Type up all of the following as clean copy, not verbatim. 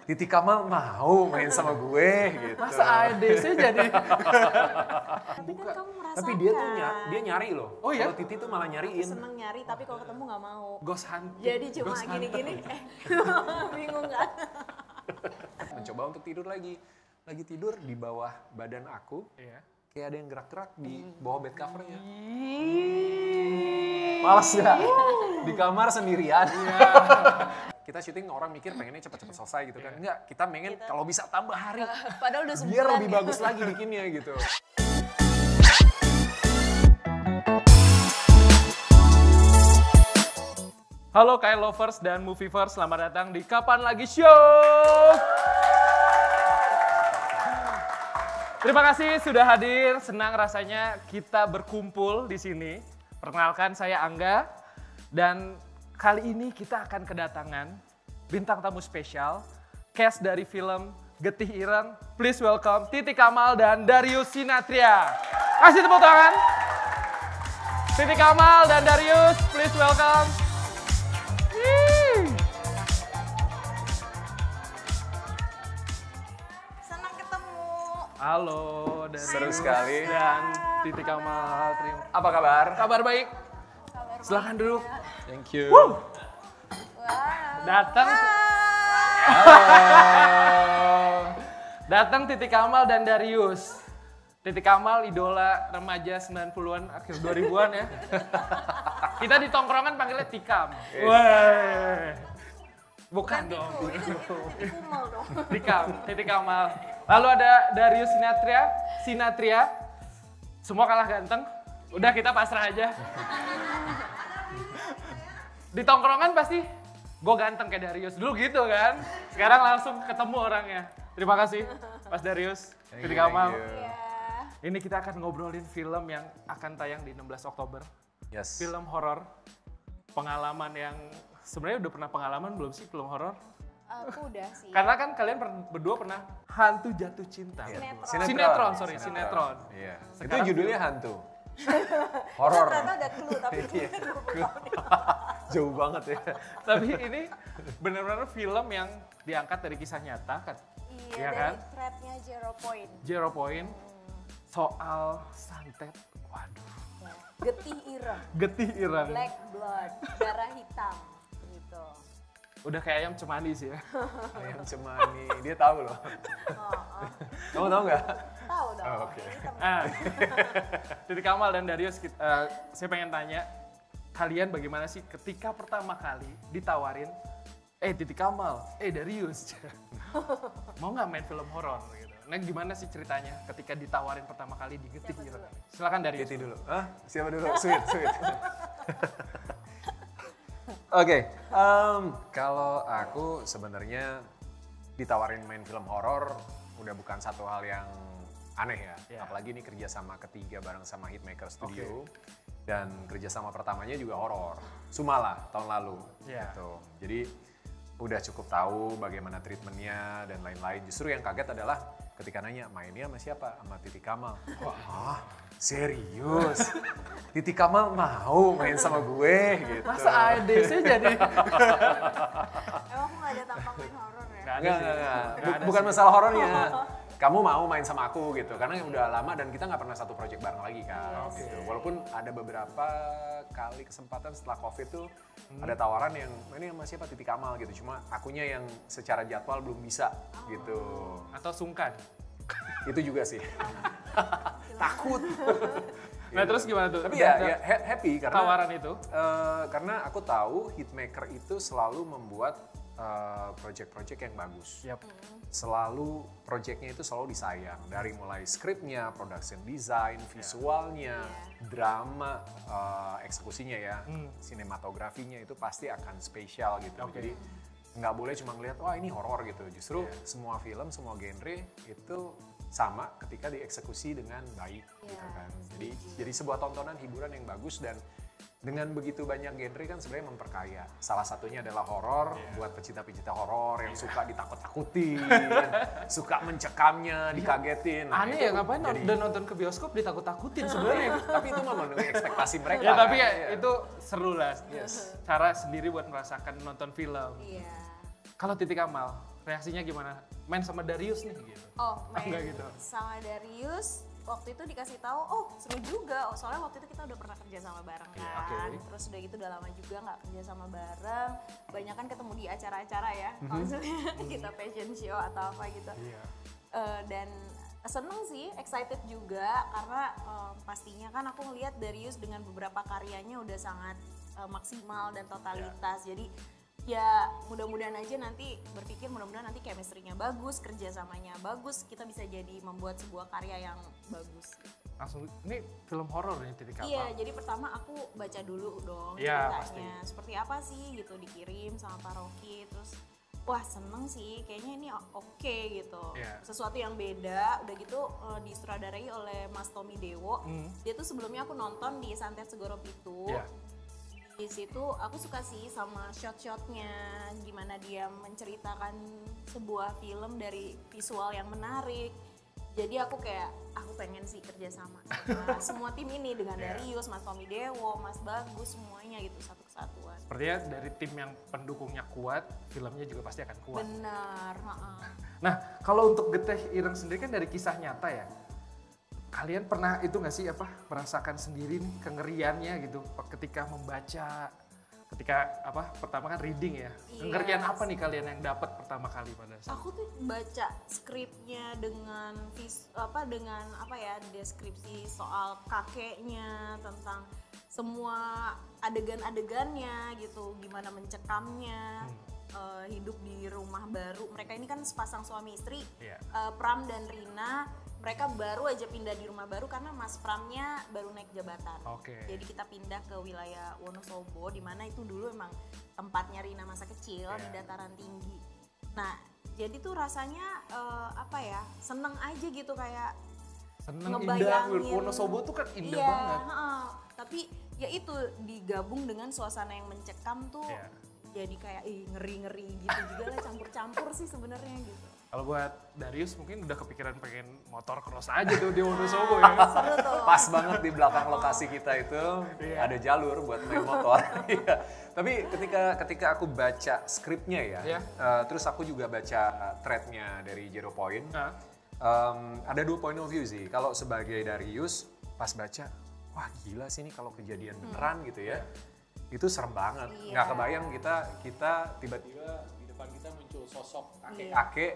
Titi Kamal mau main sama gue gitu. Masa ADC jadi? Tapi kan kamu merasakan. Tapi dia tuh dia nyari loh. Oh iya? Kalau Titi tuh malah nyariin. Seneng nyari, tapi kalau ketemu nggak mau. Ghost hunting. Jadi cuma Ghost gini-gini, bingung kan? Mencoba untuk tidur lagi. Lagi tidur di bawah badan aku, Iya. kayak ada yang gerak-gerak di bawah bed covernya. Ih. Males gak? Di kamar sendirian. Kita syuting orang mikir pengennya cepet-cepet selesai gitu kan. Enggak, kita pengen kalau bisa tambah hari. Padahal udah sebulan. Biar lebih ya. bagus lagi bikinnya gitu. Halo Kyle Lovers dan Movievers, selamat datang di Kapan Lagi Show. Terima kasih sudah hadir, senang rasanya kita berkumpul di sini. Perkenalkan saya Angga dan kali ini kita akan kedatangan bintang tamu spesial, cast dari film Getih Ireng. Please welcome Titi Kamal dan Darius Sinathrya. Kasih tepuk tangan. Titi Kamal dan Darius, please welcome. Senang ketemu. Halo, Darius Seru sekali. dan Titi Kamal. Apa kabar? Kabar baik. Kabar Silahkan duduk. Thank you. Wow. Datang, datang Titi Kamal dan Darius. Titi Kamal idola remaja 90-an, akhir 2000-an ya. Kita di tongkrongan panggilnya Tikam. Wah. Bukan dong. Kumel dong. Tikam, Titi Kamal. Lalu ada Darius Sinathrya. Semua kalah ganteng. Udah kita pasrah aja. Di tongkrongan pasti gue ganteng kayak Darius. Dulu gitu kan. Sekarang langsung ketemu orangnya. Terima kasih Mas Darius, Titi Kamal. Iya. Ini kita akan ngobrolin film yang akan tayang di 16 Oktober. Yes. Film horor. Pengalaman yang sebenarnya udah pernah pengalaman belum sih film horor? Aku udah sih. Karena kan kalian berdua pernah hantu jatuh cinta. Sinetron. Sinetron. Iya. Sekarang Itu judulnya hantu. Horor. Ternyata ada clue, tapi Iya. Jauh banget ya. Tapi ini benar-benar film yang diangkat dari kisah nyata kan? iya, Iya dari kan? thread-nya Zero Point. Zero Point. Soal santet. Waduh. Ya. Getih Ireng, Getih Ireng. Black Blood, darah hitam gitu. Udah kayak ayam cemani sih ya. Ayam cemani. Dia tahu loh. Kamu tahu nggak? Tahu dong. Oh, oke. Ini temen. Ah. Titi Kamal dan Darius, saya pengen tanya, kalian bagaimana sih ketika pertama kali ditawarin, Titi Kamal, Darius, mau nggak main film horor gitu? Nah gimana sih ceritanya ketika ditawarin pertama kali di Getih Ireng? Silakan Darius. Titi dulu. Hah? Siapa dulu? Sweet. Oke, kalau aku sebenarnya ditawarin main film horor udah bukan satu hal yang aneh ya. Yeah. Apalagi ini kerjasama ketiga bareng sama Hitmaker Studio. Dan kerjasama pertamanya juga horor. Sumala tahun lalu. Yeah. Gitu. Jadi udah cukup tahu bagaimana treatmentnya dan lain-lain. Justru yang kaget adalah ketika nanya mainnya sama siapa? Sama Titi Kamal. Wah, serius? Titi Kamal mau main sama gue gitu. Masa ADC jadi? Emang aku nggak ada tampang main horor ya? Nggak ada Enggak, sih. enggak. Nggak ada Bukan sih. masalah horornya. Kamu mau main sama aku gitu, karena udah lama dan kita nggak pernah satu project bareng lagi kan. Gitu. Walaupun ada beberapa kali kesempatan setelah COVID tuh ada tawaran yang ini sama siapa Titi Kamal gitu. Cuma akunya yang secara jadwal belum bisa gitu. Atau sungkan? Itu juga sih. Takut. Nah terus gimana tuh? Tapi ya happy karena tawaran itu? karena aku tahu Hitmaker itu selalu membuat project-project yang bagus. Yap. Selalu projectnya itu selalu disayang. Dari mulai skripnya, production design, visualnya, drama, eksekusinya ya, sinematografinya itu pasti akan spesial gitu. Jadi nggak boleh cuma ngeliat wah ini horor gitu. Justru semua film, semua genre itu sama ketika dieksekusi dengan baik gitu kan. Jadi sebuah tontonan hiburan yang bagus dan dengan begitu banyak genre kan sebenarnya memperkaya. Salah satunya adalah horor, buat pecinta-pecinta horor yang suka ditakut-takutin, suka mencekamnya, dikagetin. Nah, Aneh itu ya ngapain jadi- udah nonton ke bioskop ditakut-takutin sebenarnya. Tapi itu mah memenuhi ekspektasi mereka. Ya tapi kan? ya Iya. itu seru lah. Cara sendiri buat merasakan nonton film. Iya. Kalau Titi Kamal, reaksinya gimana? Main sama Darius nih gitu. Oh, main Enggak gitu. sama Darius waktu itu dikasih tahu, oh seru juga. Oh, soalnya waktu itu kita udah pernah kerja sama bareng kan. Oke. Terus udah gitu udah lama juga nggak kerja sama bareng. Banyak kan ketemu di acara-acara ya. Kalau misalnya kita fashion show atau apa gitu. Iya. Dan seneng sih, excited juga karena pastinya kan aku ngelihat Darius dengan beberapa karyanya udah sangat maksimal dan totalitas. Jadi ya mudah-mudahan aja nanti berpikir mudah-mudahan nanti chemistry-nya bagus, kerjasamanya bagus, kita bisa jadi membuat sebuah karya yang bagus. Langsung, ini film horor nih titik apa? Iya, jadi pertama aku baca dulu dong Iya, ceritanya. Seperti apa sih gitu, dikirim sama Pak Rocky, terus wah seneng sih, kayaknya ini oke gitu. Iya. Sesuatu yang beda, udah gitu disutradarai oleh Mas Tommy Dewo. Dia tuh sebelumnya aku nonton di Santet Segoro Pitu. Iya. Di situ aku suka sih sama shot-shotnya, gimana dia menceritakan sebuah film dari visual yang menarik. Jadi aku pengen sih kerja sama semua tim ini dengan Darius, Mas Tommy Dewo, Mas Bagus, semuanya gitu satu kesatuan. Sepertinya dari tim yang pendukungnya kuat, filmnya juga pasti akan kuat. Benar. Nah, kalau untuk Geteh Ireng sendiri kan dari kisah nyata ya. Kalian pernah itu nggak sih merasakan sendiri nih kengeriannya gitu ketika membaca, ketika pertama kan reading ya. Iya. Kengerian apa nih kalian yang dapat pertama kali pada saat? Aku tuh baca skripnya dengan deskripsi soal kakeknya, tentang semua adegan-adegannya gitu, gimana mencekamnya. Hidup di rumah baru, mereka ini kan sepasang suami istri, Pram dan Rina, mereka baru aja pindah di rumah baru karena Mas Pramnya baru naik jabatan. Jadi kita pindah ke wilayah Wonosobo, di mana itu dulu emang tempatnya Rina masa kecil di dataran tinggi. Nah, jadi tuh rasanya seneng aja gitu, kayak seneng, ngebayangin. indah. Wonosobo tuh kan indah iya, banget. Tapi ya itu digabung dengan suasana yang mencekam tuh. Jadi kayak ngeri-ngeri gitu juga lah, campur-campur sih sebenarnya gitu. Kalau buat Darius mungkin udah kepikiran pengen motor cross aja tuh di Wonosobo ya. Seru tuh. Pas banget di belakang lokasi kita itu ada jalur buat main motor. Tapi ketika aku baca skripnya ya, terus aku juga baca threadnya dari Zero Point. Ada 2 point of view sih. Kalau sebagai Darius pas baca, wah gila sih ini kalau kejadian beneran gitu ya. Itu serem banget, nggak kebayang kita tiba-tiba di depan kita muncul sosok kakek-kakek,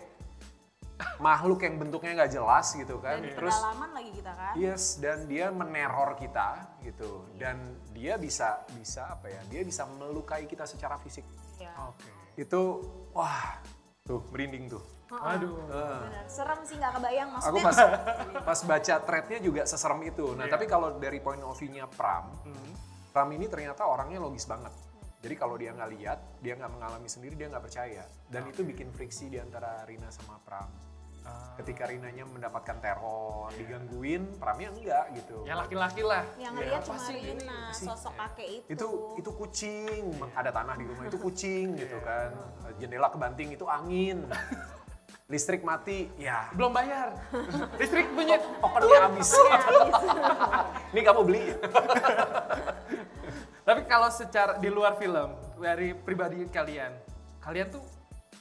makhluk yang bentuknya nggak jelas gitu kan. Dan terus pedalaman lagi kita kan. Yes, dan dia meneror kita gitu, dan dia bisa dia bisa melukai kita secara fisik. Itu wah tuh merinding tuh. Aduh. Benar, serem sih, nggak kebayang Aku maksudnya. pas baca threadnya juga seserem itu. Nah tapi kalau dari point of view-nya Pram ini ternyata orangnya logis banget. Jadi kalau dia nggak lihat, dia nggak mengalami sendiri, dia nggak percaya. Dan itu bikin friksi di antara Rina sama Pram. Ketika Rinanya mendapatkan teror, digangguin, Pramnya enggak gitu. Ya laki-laki lah. Yang lihat cuma Rina, sosok kakek itu. Itu kucing, ada tanah di rumah itu kucing gitu kan. Jendela kebanting itu angin. Listrik mati, ya. Belum bayar. Listrik bunyi. Tokennya habis. Ini kamu beli. Tapi kalau secara di luar film, dari pribadi kalian tuh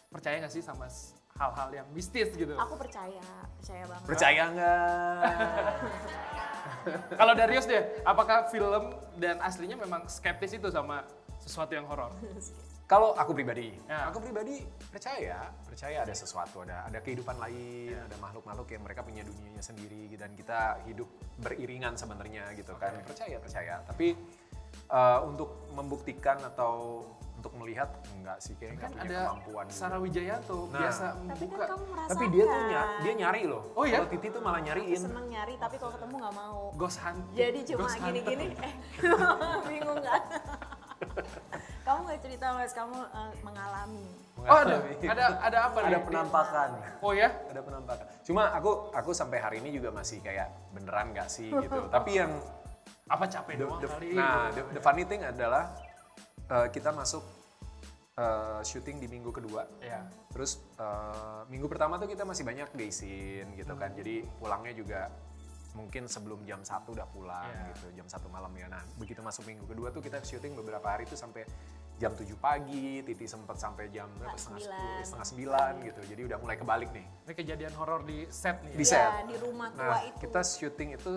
percaya nggak sih sama hal-hal yang mistis gitu? Aku percaya banget. Percaya nggak? Kalau Darius deh, apakah film dan aslinya memang skeptis itu sama sesuatu yang horor? Kalau aku pribadi percaya ada sesuatu, ada kehidupan lain, ada makhluk-makhluk yang mereka punya dunianya sendiri dan kita hidup beriringan sebenarnya gitu kan. Percaya. Tapi untuk membuktikan atau untuk melihat enggak sih, kayaknya Kan nggak punya ada kemampuan. Sarah Wijayanto biasa Tapi membuka. kan kamu merasakan. Tapi dia tuh dia nyari loh. Oh iya? Kalau Titi tuh malah nyariin. Seneng nyari, tapi kalau ketemu nggak mau. Ghost hunting. Jadi cuma Ghost hunter. gini-gini, bingung kan? Kamu nggak cerita Mas, kamu mengalami. Oh ada apa nih? Ada penampakan. Oh ya? Ada penampakan. Cuma aku sampai hari ini juga masih kayak beneran nggak sih gitu. Tapi yang Apa capek doang kali? Nah, the funny thing adalah kita masuk syuting di minggu kedua. Iya. Terus minggu pertama tuh kita masih banyak day scene gitu kan. Jadi pulangnya juga mungkin sebelum jam 1 udah pulang gitu, jam 1 malam ya. Nah, begitu masuk minggu kedua tuh kita syuting beberapa hari tuh sampai jam 7 pagi, Titi sempet sampai jam berapa? Setengah 9 gitu. Jadi udah mulai kebalik nih. Ini kejadian horor di set nih. Di Ya? set. Ya, di rumah tua Nah, itu. kita syuting itu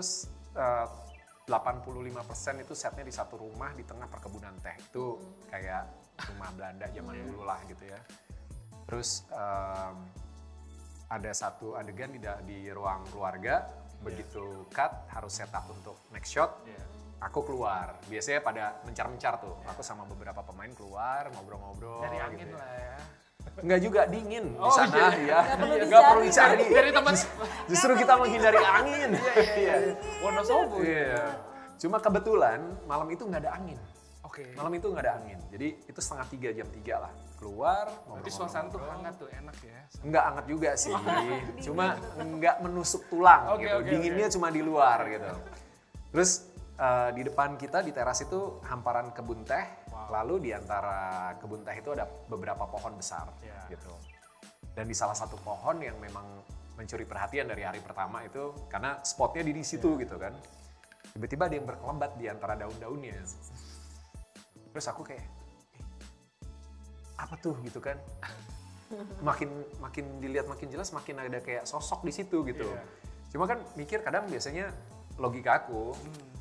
85% itu setnya di satu rumah di tengah perkebunan teh. Itu kayak rumah Belanda zaman dulu lah gitu ya. Terus ada satu adegan di ruang keluarga, begitu cut harus setup untuk next shot. Aku keluar, biasanya pada mencar-mencar tuh. Aku sama beberapa pemain keluar, ngobrol-ngobrol. Dari angin gitu ya. lah ya. Enggak juga, dingin di Oh, sana iya. ya. Nggak Perlu perlu dicari. Dari teman Justru kita menghindari angin. Iya. Wonosobo. Iya. Cuma kebetulan malam itu nggak ada angin. Oke. Malam itu nggak ada angin. Jadi itu 2:30 jam 3 lah. Keluar, Berarti suasana tuh hangat tuh, enak ya. Nggak hangat juga sih. Cuma nggak menusuk tulang Oke, gitu. oke, Dinginnya cuma di luar gitu. Terus di depan kita di teras itu hamparan kebun teh. Lalu di antara kebun teh itu ada beberapa pohon besar gitu. Dan di salah satu pohon yang memang mencuri perhatian dari hari pertama itu karena spotnya di situ gitu kan. Tiba-tiba ada yang berkelebat di antara daun-daunnya. Terus aku kayak, apa tuh gitu kan? Makin dilihat makin jelas, makin ada kayak sosok di situ gitu. Cuma kan mikir kadang biasanya logika aku,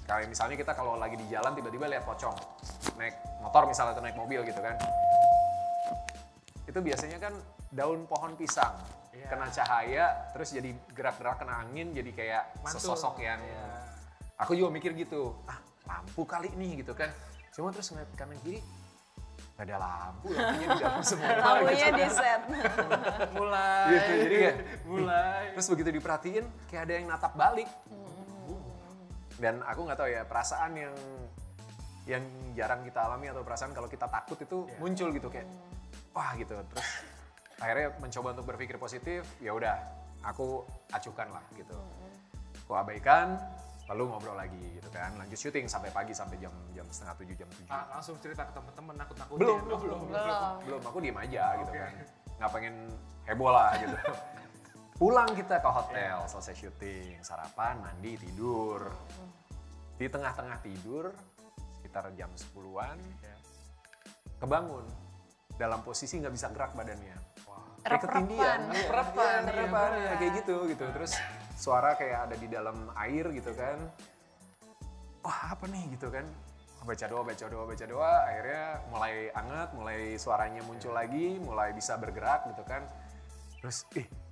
kayak misalnya kita kalau lagi di jalan tiba-tiba lihat pocong naik motor misalnya atau naik mobil gitu kan. Itu biasanya kan daun pohon pisang kena cahaya terus jadi gerak-gerak kena angin jadi kayak sesosok yang aku juga mikir gitu, lampu kali nih gitu kan. Cuma terus ngeliat kanan kiri nggak ada lampunya di dalam semua. Lampunya di set. Mulai. Gitu, jadi kayak, mulai. Terus begitu diperhatiin kayak ada yang natap balik. Dan aku nggak tahu ya perasaan yang jarang kita alami atau perasaan kalau kita takut itu muncul gitu kayak wah gitu. Terus akhirnya mencoba untuk berpikir positif, ya udah aku acuhkan lah gitu. Aku abaikan, lalu ngobrol lagi gitu kan. Lanjut syuting sampai pagi sampai jam 6:30 jam 7. Langsung cerita ke teman-teman nakut-nakutin. Belum, aku diem aja gitu kan. Nggak pengen heboh lah gitu. Pulang kita ke hotel, selesai syuting, sarapan, mandi, tidur. Di tengah-tengah tidur, sekitar jam 10-an, kebangun. Dalam posisi nggak bisa gerak badannya. Kayak ketindian. Repan, ya, kayak gitu. Terus suara kayak ada di dalam air gitu kan. Wah apa nih gitu kan. Baca doa. Akhirnya mulai anget, mulai suaranya muncul lagi, mulai bisa bergerak gitu kan. Terus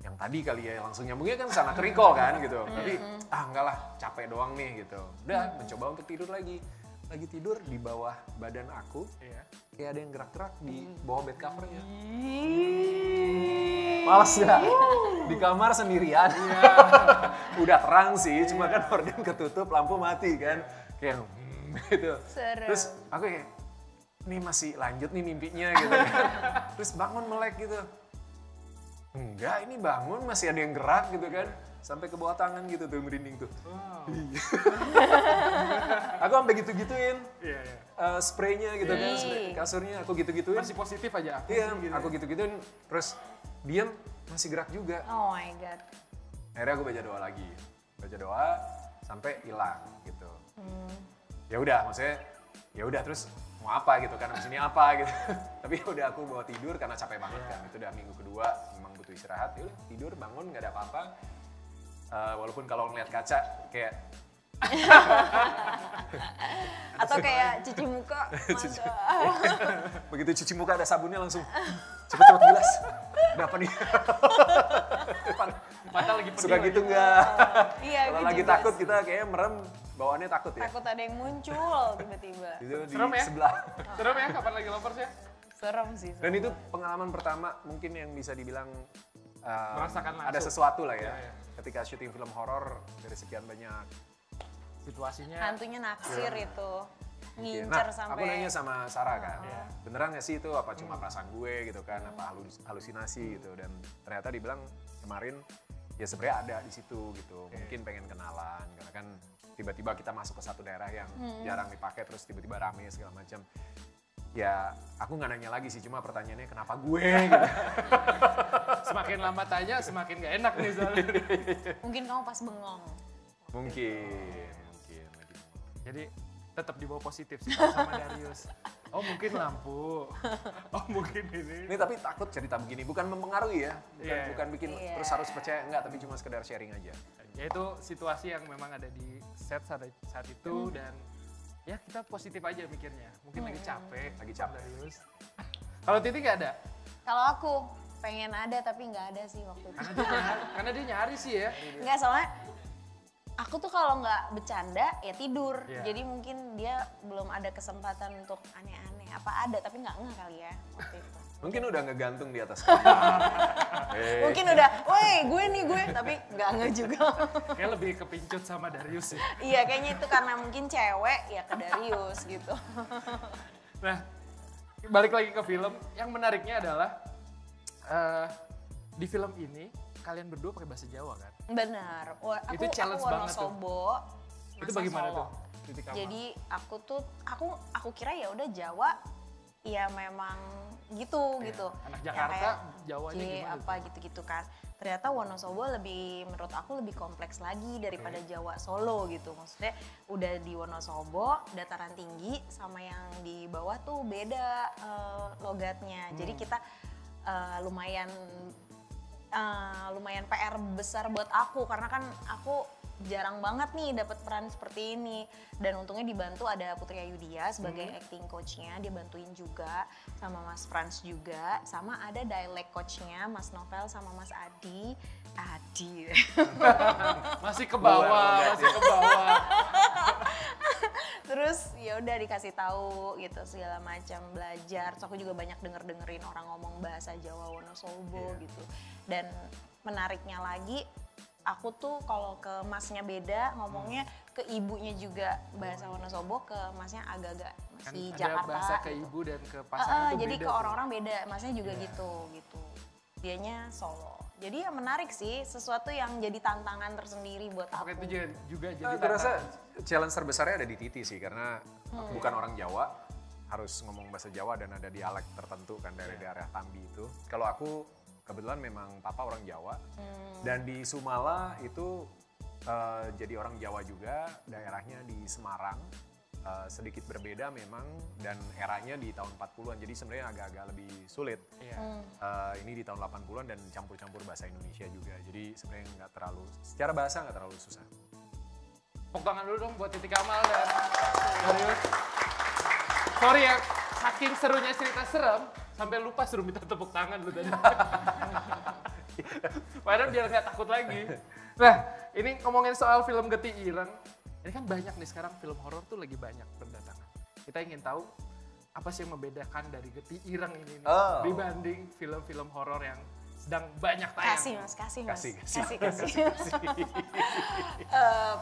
yang tadi kali ya langsung nyambungnya kan sana ke recall kan gitu. Tapi enggak lah capek doang nih gitu. Udah mencoba untuk tidur lagi. Lagi tidur di bawah badan aku. Kayak ada yang gerak-gerak di bawah bed covernya. Males gak? Di kamar sendirian. Udah terang sih, cuma kan horden ketutup, lampu mati kan. Kayak gitu. Terus aku kayak, ini masih lanjut nih mimpinya gitu kan. Terus bangun melek gitu. Enggak, ini bangun masih ada yang gerak gitu kan. Sampai ke bawah tangan gitu tuh, merinding tuh. Aku sampai gitu-gituin. Spraynya gitu kan, spray kasurnya aku gitu-gituin. Masih positif aja aku. Iya, aku gitu-gituin. Terus diam, masih gerak juga. Oh my god. Akhirnya aku baca doa lagi. Baca doa sampai hilang gitu. Ya udah, maksudnya ya udah terus mau apa gitu kan, abis ini apa gitu. Tapi udah aku bawa tidur karena capek banget kan. Itu udah minggu kedua, memang butuh istirahat. Ya udah tidur, bangun, nggak ada apa-apa. Walaupun kalau ngeliat kaca kayak Atau kayak cuci muka. begitu cuci muka ada sabunnya langsung cepet-cepet bilas. Ada apa nih? Mata lagi pedih. Suka gitu nggak? Iya, Kalau gitu lagi juga takut sih. kita kayaknya merem, bawaannya takut ya. Takut ada yang muncul tiba-tiba. Itu di Serem ya? sebelah. Serem ya kapan lagi lovers ya? Serem sih. Dan itu pengalaman pertama mungkin yang bisa dibilang Merasakan ada langsung. sesuatu lah ya. Iya. Ketika syuting film horor dari sekian banyak. Situasinya. Hantunya naksir itu. Nah, Ngincer sampai. aku nanya sama Sarah kan, beneran gak sih itu apa cuma perasaan gue gitu kan, apa halusinasi gitu. Dan ternyata dibilang kemarin ya sebenarnya ada di situ gitu. Mungkin pengen kenalan karena kan tiba-tiba kita masuk ke satu daerah yang jarang dipakai terus tiba-tiba rame segala macam. Ya aku nggak nanya lagi sih, cuma pertanyaannya kenapa gue gitu. Semakin lama tanya semakin gak enak nih soalnya. Mungkin kamu pas bengong. Mungkin. Jadi tetap dibawa positif sih Pak, sama Darius. Oh mungkin lampu. Oh mungkin ini. Ini tapi takut cerita begini, bukan mempengaruhi ya, Iya. bukan bikin terus harus percaya, enggak, tapi cuma sekedar sharing aja. Ya itu situasi yang memang ada di set saat itu dan ya kita positif aja mikirnya. Mungkin lagi capek. Darius. Kalau Titi nggak ada? Kalau aku pengen ada tapi nggak ada sih waktu itu. Karena dia nyari sih ya. Nggak, soalnya aku tuh kalau nggak bercanda ya tidur. Iya. Jadi mungkin dia belum ada kesempatan untuk aneh-aneh. Apa ada tapi nggak ngeh kali ya waktu itu. Mungkin udah ngegantung di atas Mungkin udah, woi gue nih gue, tapi nggak ngeh juga. Kayak lebih kepincut sama Darius sih. Iya kayaknya itu karena mungkin cewek ya ke Darius gitu. Nah, balik lagi ke film. Yang menariknya adalah di film ini kalian berdua pakai bahasa Jawa kan? Benar. Itu challenge banget tuh. Wonosobo. Itu masa bagaimana Solo. tuh? Titik Kamal? Jadi aku kira ya udah Jawa ya memang gitu Iya. gitu. Anak Ya Jakarta, kayak Jawanya J, gimana apa gitu-gitu kan. Ternyata Wonosobo menurut aku lebih kompleks lagi daripada Jawa Solo gitu. Maksudnya udah di Wonosobo dataran tinggi sama yang di bawah tuh beda logatnya. Jadi kita lumayan PR besar buat aku karena kan aku jarang banget nih dapat peran seperti ini, dan untungnya dibantu ada Putri Ayudhya sebagai acting coachnya, dia bantuin juga sama Mas Frans juga, sama ada dialect coachnya Mas Novel sama Mas Adi. Masih ke bawah, masih ke bawah. Terus ya udah dikasih tahu gitu segala macam, belajar. Terus aku juga banyak dengerin orang ngomong bahasa Jawa Wonosobo gitu. Dan menariknya lagi, aku tuh kalau ke masnya beda ngomongnya, ke ibunya juga bahasa Wonosobo, ke masnya agak-agak masih Kan Jakarta. ada bahasa ke gitu. ibu dan ke pasangan tuh Jadi beda ke tuh. orang-orang beda, masnya juga gitu. Dianya Solo. Jadi ya menarik sih, sesuatu yang jadi tantangan tersendiri buat aku. Oke, itu juga jadi Aku rasa challenge terbesarnya ada di Titi sih, karena bukan orang Jawa, harus ngomong bahasa Jawa dan ada dialek tertentu kan dari daerah Tambi itu. Kalau aku kebetulan memang papa orang Jawa, dan di Sumala itu jadi orang Jawa juga, daerahnya di Semarang, sedikit berbeda memang, dan eranya di tahun 40-an, jadi sebenarnya agak-agak lebih sulit. Iya. Ini di tahun 80-an dan campur-campur bahasa Indonesia juga, jadi sebenarnya nggak terlalu, secara bahasa nggak terlalu susah. Tepuk tangan dulu dong buat Titik Kamal dan Darius. Sorry ya, saking serunya cerita serem, sampai lupa suruh minta tepuk tangan lu tadi. Padahal biar nggak takut lagi. Nah, ini ngomongin soal film Getih Ireng. Ini kan banyak nih sekarang film horor tuh lagi banyak berdatangan. Kita ingin tahu apa sih yang membedakan dari Getih Ireng ini nih, dibanding film-film horor yang sedang banyak tayang. Kasih. Kasih.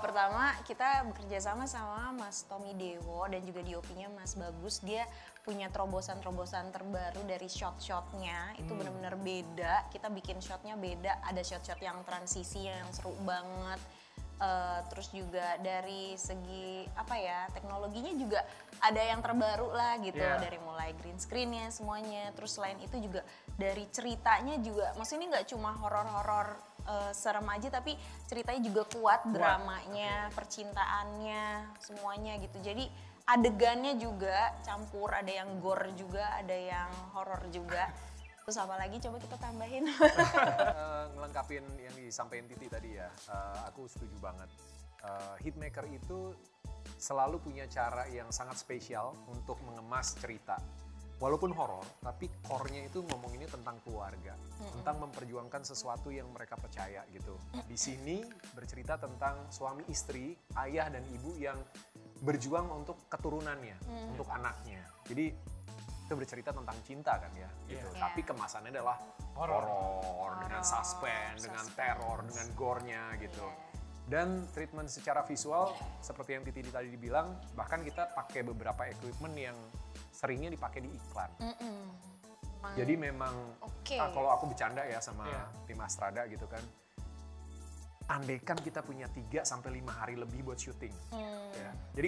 Pertama kita bekerja sama Mas Tommy Dewo dan juga DOP-nya Mas Bagus. Dia punya terobosan-terobosan terbaru dari shot-shotnya. Itu benar-benar beda. Kita bikin shotnya beda. Ada shot-shot yang transisi yang seru banget. Terus juga dari segi teknologinya juga ada yang terbaru lah gitu, dari mulai green screen-nya semuanya. Terus selain itu juga dari ceritanya juga, maksudnya ini nggak cuma horor-horor serem aja, tapi ceritanya juga kuat. Dramanya, percintaannya, semuanya gitu. Jadi adegannya juga campur, ada yang gore juga, ada yang horor juga. Terus apa lagi coba kita tambahin? Ngelengkapin yang disampaikan Titi tadi ya, aku setuju banget. Hitmaker itu selalu punya cara yang sangat spesial untuk mengemas cerita. Walaupun horor, tapi core-nya itu ngomonginnya tentang keluarga, tentang memperjuangkan sesuatu yang mereka percaya gitu. Di sini bercerita tentang suami istri, ayah dan ibu yang berjuang untuk keturunannya, untuk anaknya. Jadi itu bercerita tentang cinta kan ya, gitu. Tapi kemasannya adalah horor dengan suspense, dengan teror, dengan gore-nya gitu. Dan treatment secara visual seperti yang Titi tadi dibilang, bahkan kita pakai beberapa equipment yang seringnya dipakai di iklan. Jadi memang kalau aku bercanda ya sama tim Astrada gitu kan, andaikan kita punya 3 sampai 5 hari lebih buat syuting. Ya. Jadi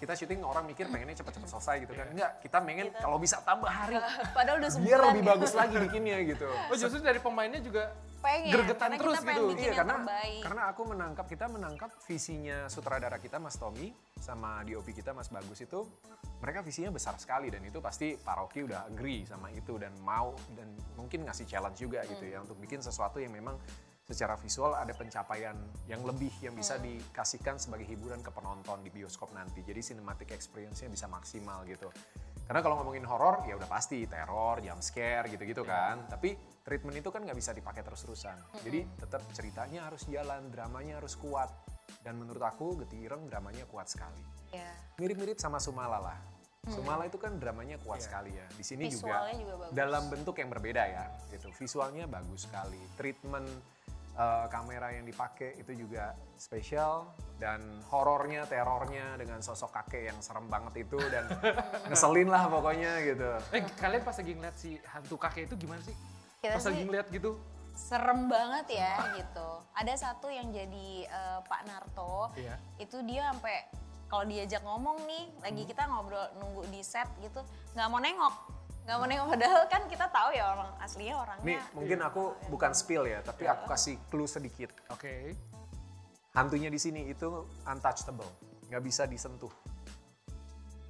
kita syuting orang mikir pengennya cepet-cepet selesai gitu kan. Enggak, kita pengen kalau bisa tambah hari. Padahal udah sebulan Biar lebih ya. bagus lagi bikinnya gitu. Oh justru dari pemainnya juga Pengen, gregetan karena terus kita pengen gitu. bikin Iya, yang terbaik. karena kita menangkap visinya sutradara kita Mas Tommy sama DOP kita Mas Bagus itu, mereka visinya besar sekali dan itu pasti Pak Rocky udah agree sama itu dan mau dan mungkin ngasih challenge juga gitu ya untuk bikin sesuatu yang memang secara visual ada pencapaian yang lebih yang bisa dikasihkan sebagai hiburan ke penonton di bioskop nanti. Jadi cinematic experience-nya bisa maksimal gitu. Karena kalau ngomongin horor ya udah pasti teror, jump scare gitu-gitu kan. Tapi treatment itu kan nggak bisa dipakai terus-terusan. Jadi tetap ceritanya harus jalan, dramanya harus kuat. Dan menurut aku Getih Ireng dramanya kuat sekali. Iya. Mirip-mirip sama Sumala lah. Sumala itu kan dramanya kuat sekali ya. Di sini juga, Visualnya juga bagus. dalam bentuk yang berbeda ya. Gitu. Visualnya bagus sekali. Treatment kamera yang dipakai itu juga spesial dan horornya, terornya dengan sosok kakek yang serem banget itu dan ngeselin lah pokoknya gitu. Kalian pas lagi ngeliat si hantu kakek itu gimana sih? Kita Pas lagi sih ngeliat gitu. serem banget ya gitu. Ada satu yang jadi Pak Narto, Iya. itu dia sampai kalau diajak ngomong nih, lagi kita ngobrol nunggu di set gitu, nggak mau nengok. Nggak mau nengok, padahal kan kita tahu ya orang aslinya orangnya. Nih mungkin aku bukan spill ya, tapi aku kasih clue sedikit. Oke. Hantunya di sini itu untouchable, nggak bisa disentuh.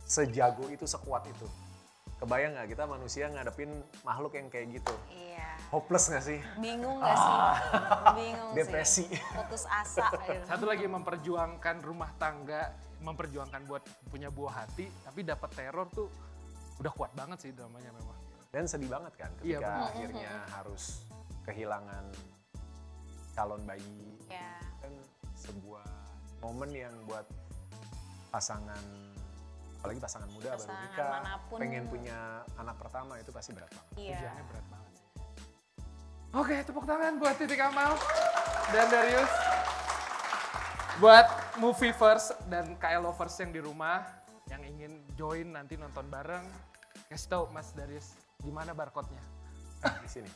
Sejago itu, sekuat itu. Kebayang nggak kita manusia ngadepin makhluk yang kayak gitu? Iya. Hopeless nggak sih? Bingung gak sih? Bingung Depresi. sih. Putus asa. Gitu. Satu lagi memperjuangkan rumah tangga, memperjuangkan buat punya buah hati, tapi dapat teror tuh udah kuat banget sih dramanya memang. Dan sedih banget kan Iya, ketika bener. akhirnya harus kehilangan calon bayi. Ya. Kan sebuah momen yang buat pasangan, apalagi pasangan muda baru Pasangan nikah, manapun. pengen punya anak pertama itu pasti berat banget. Iya. Ujiannya berat banget sih. Oke, tepuk tangan buat Titik Amal dan Darius. Buat movie first dan KL lovers yang di rumah yang ingin join nanti nonton bareng, kasih tahu Mas Darius di mana barcode-nya. Di sini.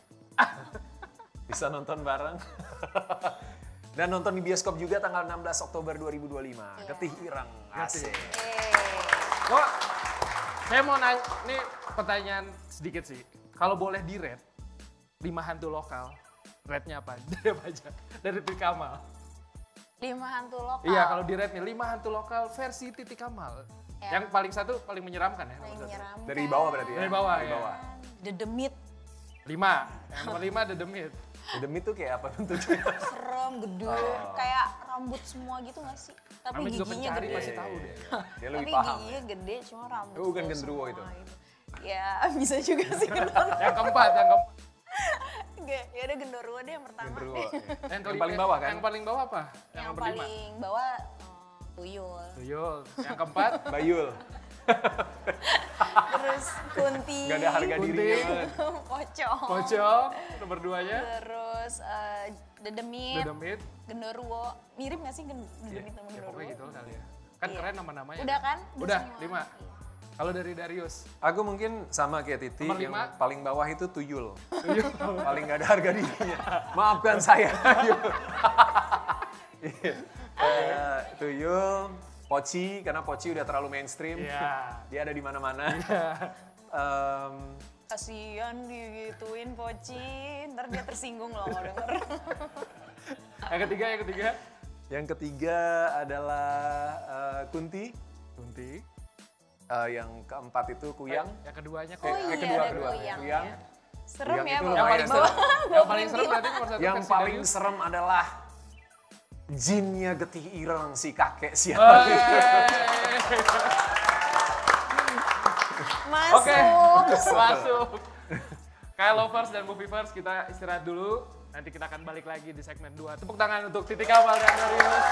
Bisa nonton bareng. Dan nonton di bioskop juga tanggal 16 Oktober 2025. Getih Ireng. Asik. Kok saya mau nanya, ini pertanyaan sedikit sih. Kalau boleh di rate 5 hantu lokal, rate-nya apa? Dari apa aja? Dari Titik Amal. 5 hantu lokal. Iya, kalau di rate nih 5 hantu lokal versi Titik Amal. Ya. Yang paling satu paling menyeramkan ya. Paling nomor satu. menyeramkan. Dari bawah berarti ya? Dari bawah, Dari ya. bawah. The Demit. 5. Yang nomor 5 The Demit. Demi tuh kayak apa bentuknya? Serem, gede. Kayak rambut semua gitu gak sih? Tapi Namanya juga giginya pencari gede. pasti tahu deh. Dia lebih Tapi paham. giginya gede, cuma rambut. Oh, bukan genderuwo semua itu? gitu. Ya, bisa juga sih. Yang keempat. Ya udah genderuwo deh yang pertama. Genderuwo. deh. ya. Yang paling bawah kan? Yang paling bawah apa? Yang nomor 5. paling bawah tuyul. Tuyul. Yang keempat Bayul. Terus kunti. Gak ada harga Kunti. dirinya banget. Pocong. Pocong. Nomor 2-nya Terus The The Demit. Demit. Genderuwo. Mirip gak sih The Demit sama Ya genderuwo? pokoknya gitu kali ya. Kan Iya. keren nama-namanya. Udah kan? Udah, semua. 5. Kalau dari Darius. Aku mungkin sama kayak Titi, Nomor yang 5. paling bawah itu tuyul. Paling gak ada harga dirinya. Maafkan saya. Iya. Tuyul, Poci, karena Poci udah terlalu mainstream. Iya. Dia ada di mana-mana. Kasian digituin Poci, ntar dia tersinggung loh kalau denger. Yang ketiga. Yang ketiga adalah Kunti. Kunti. Yang keempat itu Kuyang. Yang keduanya Oh kok. iya, kedua, ada kedua. Kuyang. Kuyang. Serem Kuyang ya itu bawa lumayan paling serem. Yang paling serem berarti nomor 1 Yang versi paling Darius. serem adalah jinnya Getih Ireng, si kakek siapa. Masuk. Oke, masuk. Kayak lovers dan movie first kita istirahat dulu. Nanti kita akan balik lagi di segmen 2. Tepuk tangan untuk Titik Amal dan Darius.